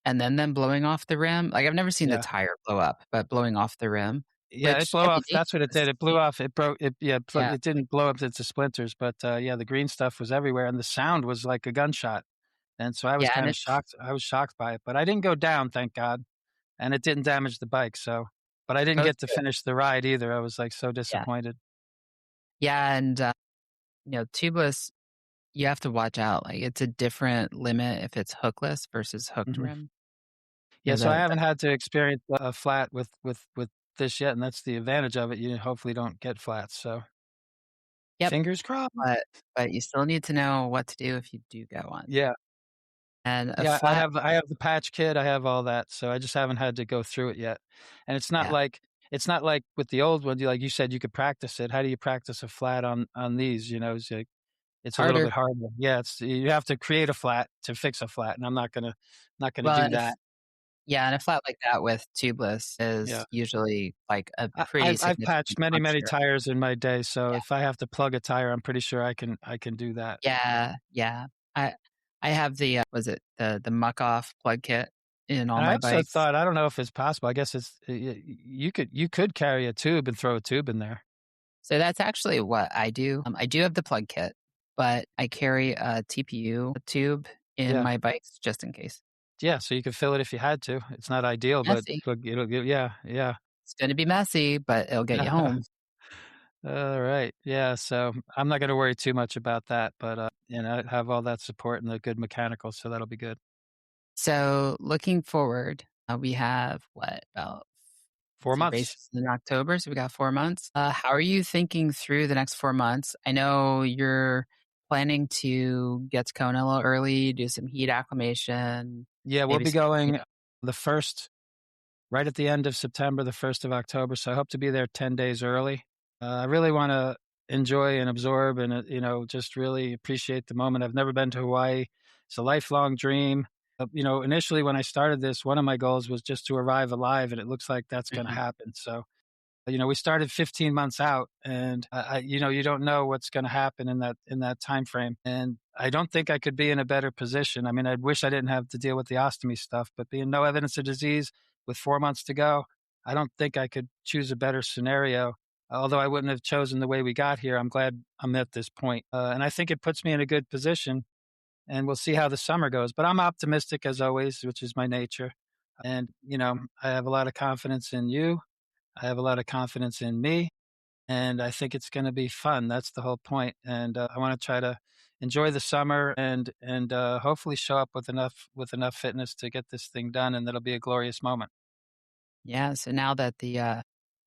and then them blowing off the rim. Like, I've never seen the yeah. tire blow up, but blowing off the rim, Yeah, it which blew can be off. That's what it did. dangerous. It blew off. It broke it yeah, Yeah. it didn't blow up into splinters, but, yeah, the green stuff was everywhere, and the sound was like a gunshot, and so I was Yeah, and kinda it's shocked I was shocked by it, but I didn't go down, thank god, and it didn't damage the bike, so but I didn't oh, it's get to good. finish the ride either. I was, like, so Yeah. disappointed. Yeah, and, tubeless, you have to watch out, like, it's a different limit if it's hookless versus hooked Mhm. rim. Yeah, so I The haven't had to experience a flat with this yet, and that's the advantage of it. You hopefully don't get flats, so Yep, fingers crossed. but you still need to know what to do if you do get one. Yeah. And a Yeah, I flat have I have the patch kit, I have all that, so I just haven't had to go through it yet. And yeah. it's not like with the old one, like you said, you could practice it. How do you practice a flat on these, it's a little Harder. bit harder. Yeah, it's you have to create a flat to fix a flat, and I'm not gonna Well, do that. and a flat like that with tubeless Yeah. is usually, like, a pretty I've patched significant many puncture. tires in my day, so if I have to plug a tire, I'm pretty sure I can do that. Yeah, yeah. I I have the, was it the muck off plug kit in all And I my also bikes. thought, I don't know if it's possible. I guess it's you could carry a tube and throw a tube in there. So that's actually what I do. I do have the plug kit, but I carry a TPU tube in Yeah. my bikes just in case. Yeah, so you could fill it if you had to. It's not ideal, Messy. but it'll give yeah, yeah. It's gonna be messy, but it'll get you home. Alright. Yeah, so I'm not gonna worry too much about that, but, have all that support and the good mechanicals, so that'll be good. So looking forward, we have what, about 4 see months. races in October, so we got 4 months. How are you thinking through the next 4 months? I know you're planning to get to Kona a little early, do some heat acclimation, Yeah, we'll maybe be some training. going the 1st right at the end of September, the 1st of October, so I hope to be there 10 days early. I really wanna enjoy and absorb and, just really appreciate the moment. I've never been to Hawaii. It's a lifelong dream. Initially when I started this, one of my goals was just to arrive alive, and it looks like that's gonna Mhm. happen, so we started 15 months out, and you don't know what's going to happen in that time frame. And I don't think I could be in a better position. I mean, I wish I didn't have to deal with the ostomy stuff, but being no evidence of disease with 4 months to go, I don't think I could choose a better scenario. Although I wouldn't have chosen the way we got here, I'm glad I'm at this point, and I think it puts me in a good position. And we'll see how the summer goes. But I'm optimistic as always, which is my nature. And I have a lot of confidence in you. I have a lot of confidence in me, and I think it's going to be fun. That's the whole point. And I want to try to enjoy the summer and hopefully show up with enough fitness to get this thing done, and that'll be a glorious moment. Yeah, so now that the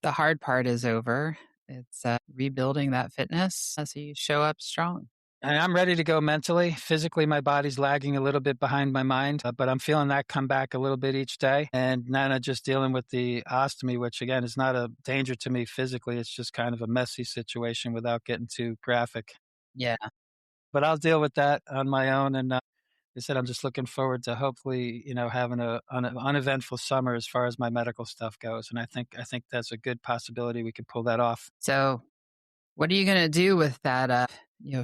hard part is over, it's, rebuilding that fitness so you show up strong. And I'm ready to go mentally. Physically, my body's lagging a little bit behind my mind, but I'm feeling that come back a little bit each day. And now I'm just dealing with the ostomy, which again is not a danger to me physically. It's just kind of a messy situation without getting too graphic. Yeah. But I'll deal with that on my own. And I said, I'm just looking forward to hopefully, having an uneventful summer as far as my medical stuff goes. And I think that's a good possibility we could pull that off. So, what are you gonna do with that,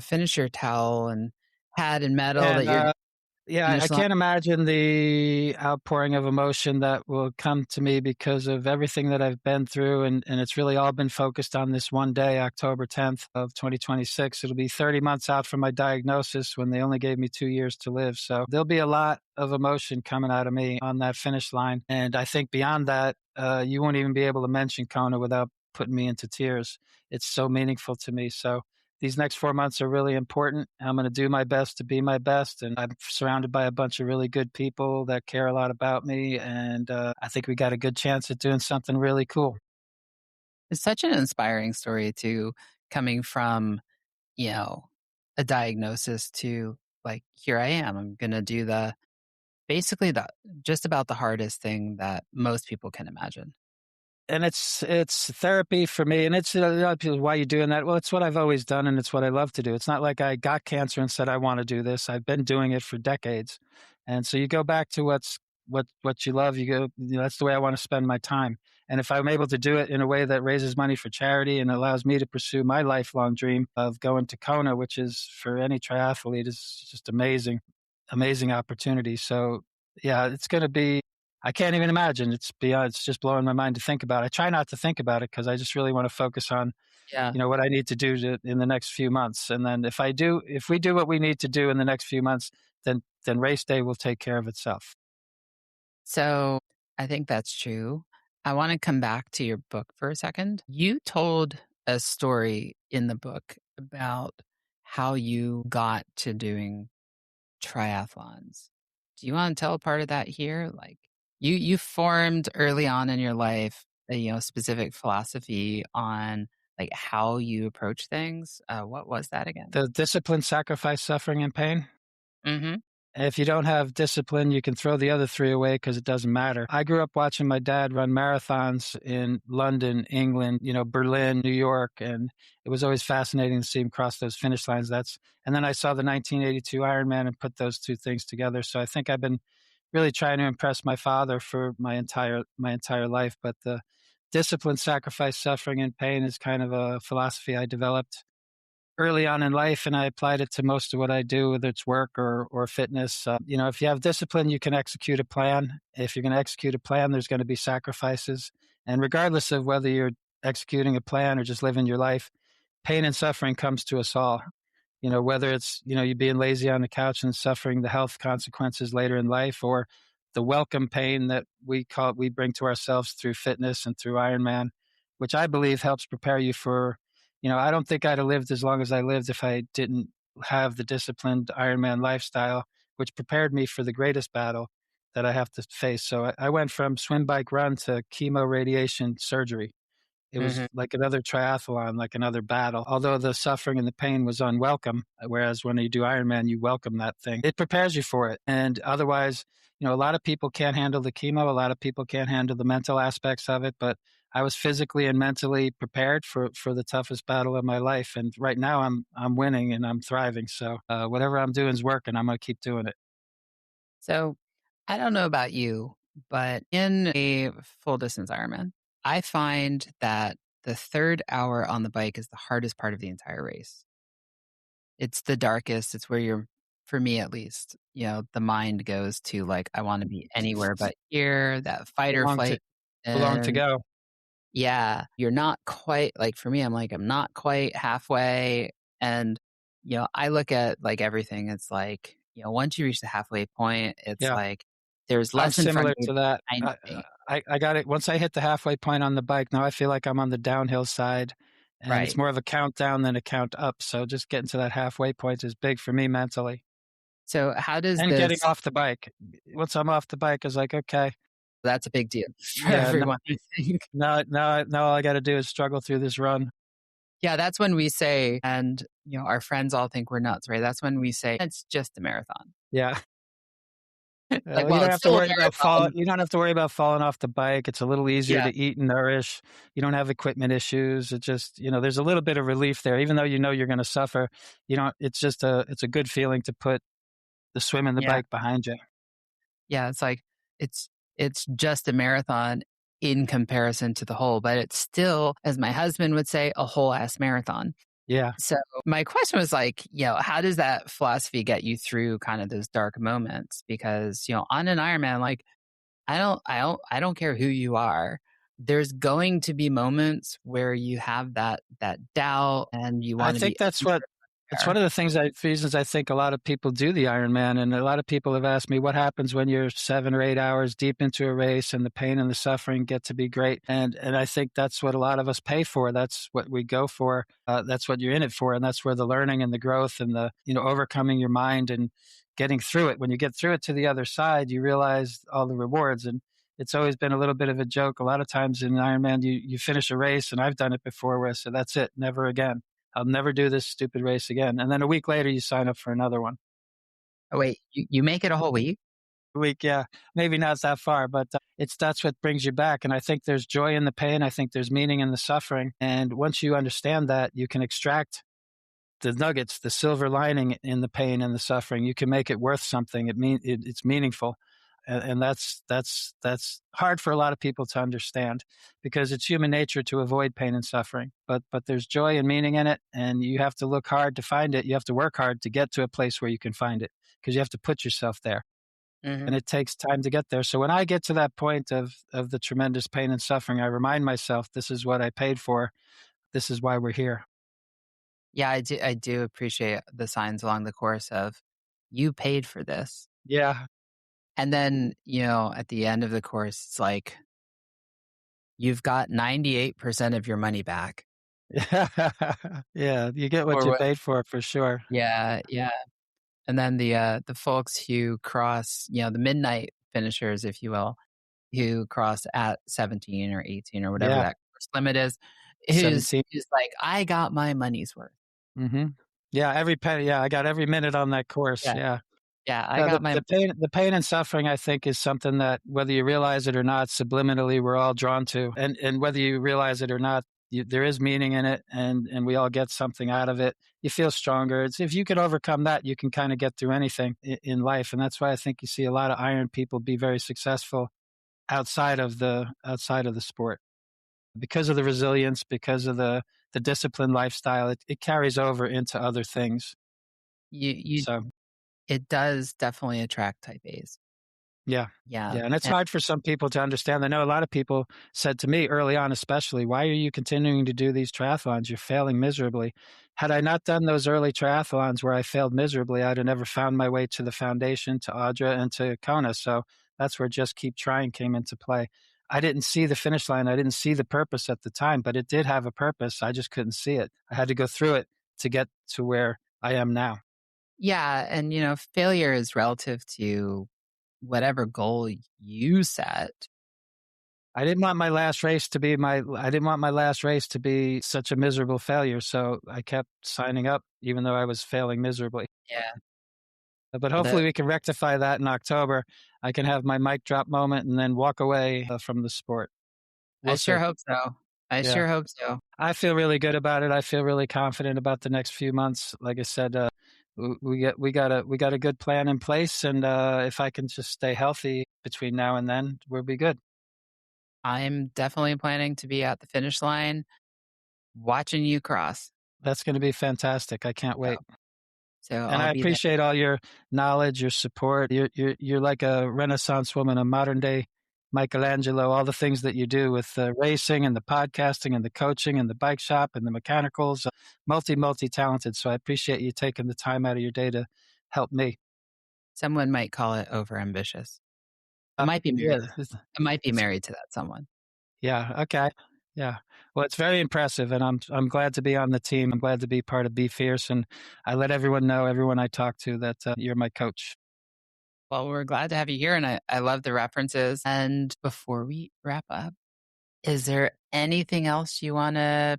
finisher towel and pad and metal that And you're Yeah, I finish line? can't imagine the outpouring of emotion that will come to me because of everything that I've been through, and it's really all been focused on this one day, October 10th of 2026. It'll be 30 months out from my diagnosis when they only gave me 2 years to live. So there'll be a lot of emotion coming out of me on that finish line. And I think beyond that, you won't even be able to mention Kona without putting me into tears. It's so meaningful to me. So these next 4 months are really important. I'm going to do my best to be my best, and I'm surrounded by a bunch of really good people that care a lot about me, and I think we got a good chance at doing something really cool. It's such an inspiring story too, coming from, you know, a diagnosis to, like, here I am. I'm gonna do basically the just about the hardest thing that most people can imagine. And it's therapy for me, and it's a lot of people, "Why are you doing that?" Well, it's what I've always done, and it's what I love to do. It's not like I got cancer and said, "I wanna do this." I've been doing it for decades, and so you go back to what you love, you go, "That's the way I wanna spend my time." And if I'm able to do it in a way that raises money for charity and allows me to pursue my lifelong dream of going to Kona, which is for any triathlete is just amazing, amazing opportunity. So, yeah, it's gonna be I can't even imagine. It's just blowing my mind to think about. I try not to think about it because I just really want to focus on, Yeah. what I need to do in the next few months. And then if we do what we need to do in the next few months, then race day will take care of itself. So, I think that's true. I wanna come back to your book for a second. You told a story in the book about how you got to doing triathlons. Do you want to tell a part of that here? Like you formed early on in your life a specific philosophy on like how you approach things. What was that again? The discipline, sacrifice, suffering, and pain. Mm-hmm. If you don't have discipline, you can throw the other three away because it doesn't matter. I grew up watching my dad run marathons in London, England, Berlin, New York, and it was always fascinating to see him cross those finish lines. And then I saw the 1982 Ironman and put those two things together. So I think I've been really trying to impress my father for my entire life. But the discipline, sacrifice, suffering, and pain is kind of a philosophy I developed early on in life, and I applied it to most of what I do, whether it's work or fitness. If you have discipline, you can execute a plan. If you're going to execute a plan, there's going to be sacrifices. And regardless of whether you're executing a plan or just living your life, pain and suffering comes to us all. Whether it's, you being lazy on the couch and suffering the health consequences later in life, or the welcome pain that we bring to ourselves through fitness and through Ironman, which I believe helps prepare you for, I don't think I'd have lived as long as I lived if I didn't have the disciplined Ironman lifestyle, which prepared me for the greatest battle that I have to face. So I went from swim, bike, run to chemo, radiation, surgery. It was Mm-hmm. like another triathlon, like another battle. Although the suffering and the pain was unwelcome, whereas when you do Ironman, you welcome that thing. It prepares you for it. And otherwise, a lot of people can't handle the chemo. A lot of people can't handle the mental aspects of it. But I was physically and mentally prepared for the toughest battle of my life. And right now, I'm winning and I'm thriving. So whatever I'm doing is working. I'm going to keep doing it. So I don't know about you, but in a full distance Ironman, I find that the third hour on the bike is the hardest part of the entire race. It's the darkest. It's where for me at least, the mind goes to like, I want to be anywhere but here, that fight or Belong to flight. belong to And go. yeah, you're not quite like for me, I'm like, I'm not quite halfway. And, I look at like everything. It's like, once you reach the halfway point, it's Yeah. like there's I'm less in front similar of me to that. behind me. I got it. Once I hit the halfway point on the bike, now I feel like I'm on the downhill side, and it's Right. more of a countdown than a count up. So just getting to that halfway point is big for me mentally. So how does And getting this, off the bike. Once I'm off the bike, is like, okay, that's a big deal for yeah, no, everyone, I think. now all I got to do is struggle through this run. Yeah, that's when we say, and our friends all think we're nuts, right? That's when we say it's just a marathon. Yeah. Like, You well, don't it's have to still a worry about fall. marathon. You don't have to worry about falling off the bike. It's a little easier Yeah, to eat and nourish. You don't have equipment issues. It just, there's a little bit of relief there, even though you're going to suffer. It's a good feeling to put the swim and the yeah, bike behind you. yeah. It's like it's it's just a marathon in comparison to the whole, but it's still, as my husband would say, a whole ass marathon. Yeah. So my question was like, how does that philosophy get you through kind of those dark moments? Because on an Ironman, like I don't care who you are. There's going to be moments where you have that doubt and you I want to think be that's what it's one there. of the reasons I think a lot of people do the Ironman. And a lot of people have asked me what happens when you're 7 or 8 hours deep into a race and the pain and the suffering get to be great. And I think that's what a lot of us pay for. That's what we go for. That's what you're in it for. And that's where the learning and the growth and the, overcoming your mind and getting through it. When you get through it to the other side, you realize all the rewards. And it's always been a little bit of a joke. A lot of times in Ironman, you finish a race, and I've done it before where I said, that's it, never again. I'll never do this stupid race again. And then a week later, you sign up for another one. Oh wait, you make it a whole week? A week, yeah, maybe not that far, but that's what brings you back. And I think there's joy in the pain. I think there's meaning in the suffering. And once you understand that, you can extract the nuggets, the silver lining in the pain and the suffering. You can make it worth something. It's meaningful. And that's hard for a lot of people to understand because it's human nature to avoid pain and suffering. But there's joy and meaning in it, and you have to look hard to find it. You have to work hard to get to a place where you can find it because you have to put yourself there, Hmm. and it takes time to get there. So when I get to that point of the tremendous pain and suffering, I remind myself, this is what I paid for. This is why we're here. Yeah, I do appreciate the signs along the course of you paid for this. Yeah, And then, at the end of the course, it's like you've got 98% of your money back. Yeah, you get what Or you what? paid for sure. Yeah, yeah. And then the folks who cross, the midnight finishers, if you will, who cross at 17 or 18 or whatever Yeah, that course limit is, who's 17. who's like, "I got my money's worth." Mhm. Yeah, every penny, yeah, I got every minute on that course, Yeah, yeah. yeah, I No, got my the pain and suffering, I think, is something that whether you realize it or not, subliminally, we're all drawn to, and whether you realize it or not, there is meaning in it, and we all get something out of it. You feel stronger. It's if you can overcome that, you can kinda get through anything in life, and that's why I think you see a lot of iron people be very successful outside of the sport. Because of the resilience, because of the disciplined lifestyle, it carries over into other things. you So it does definitely attract type A's. yeah. Yeah, Yeah, and it's and hard for some people to understand. I know a lot of people said to me early on, especially, "Why are you continuing to do these triathlons? You're failing miserably." Had I not done those early triathlons where I failed miserably, I'd have never found my way to the foundation, to Audra, and to Kona. So that's where just keep trying came into play. I didn't see the finish line. I didn't see the purpose at the time, but it did have a purpose. I just couldn't see it. I had to go through it to get to where I am now. yeah, and, failure is relative to whatever goal you set. I didn't want my last race to be such a miserable failure, so I kept signing up even though I was failing miserably. Yeah, But the hopefully we can rectify that in October. I can have my mic drop moment and then walk away from the sport. I We'll sure see. hope so. I Yeah. sure hope so. I feel really good about it. I feel really confident about the next few months. Like I said, we got a good plan in place, and if I can just stay healthy between now and then, we'll be good. I'm definitely planning to be at the finish line watching you cross. That's going to be fantastic. I can't So wait. so And I'll I be there. appreciate all your knowledge, your support. You're like a Renaissance woman, a modern day Michelangelo. All the things that you do with the racing and the podcasting and the coaching and the bike shop and the mechanicals, multi talented. So I appreciate you taking the time out of your day to help me. Someone might call it overambitious. I Uh, might be yeah, married I might be it's, married to that someone. yeah, okay, yeah. Well, it's very impressive, and I'm glad to be on the team. I'm glad to be part of Be Fierce, and I let everyone know, everyone I talk to, that you're my coach. Well, we're glad to have you here, and I love the references. And before we wrap up, is there anything else you wanna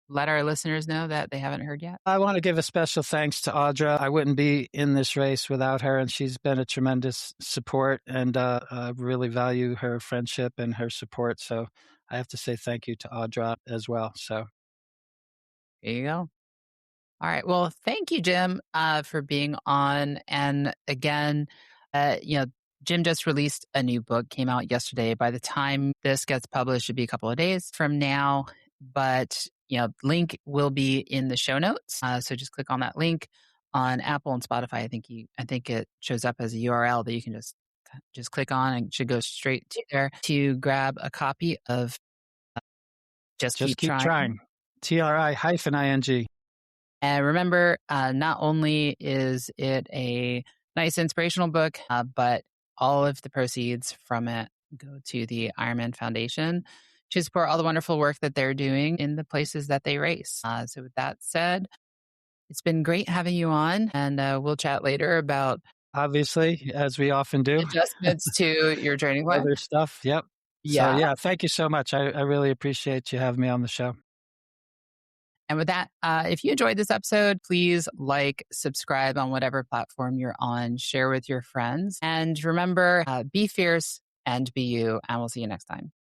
let our listeners know that they haven't heard yet? I want to give a special thanks to Audra. I wouldn't be in this race without her, and she's been a tremendous support, and I really value her friendship and her support. So I have to say thank you to Audra as well. So There you go. All right. Well, thank you, Jim, for being on. And again, uh, you know, Jim just released a new book, came out yesterday. By the time this gets published, it'll be a couple of days from now. But link will be in the show notes. So just click on that link on Apple and Spotify. I think it shows up as a URL that you can just click on and it should go straight to there to grab a copy of Just just Keep keep Trying. trying. TRI-ING. And remember, not only is it a nice inspirational book, but all of the proceeds from it go to the Ironman Foundation to support all the wonderful work that they're doing in the places that they race. So, with that said, it's been great having you on, and we'll chat later about Obviously, as we often do. adjustments to your training plan. Other stuff. Yep. So Yeah. yeah, thank you so much. I really appreciate you having me on the show. And with that, if you enjoyed this episode, please like, subscribe on whatever platform you're on, share with your friends. And remember, be fierce and be you. And we'll see you next time.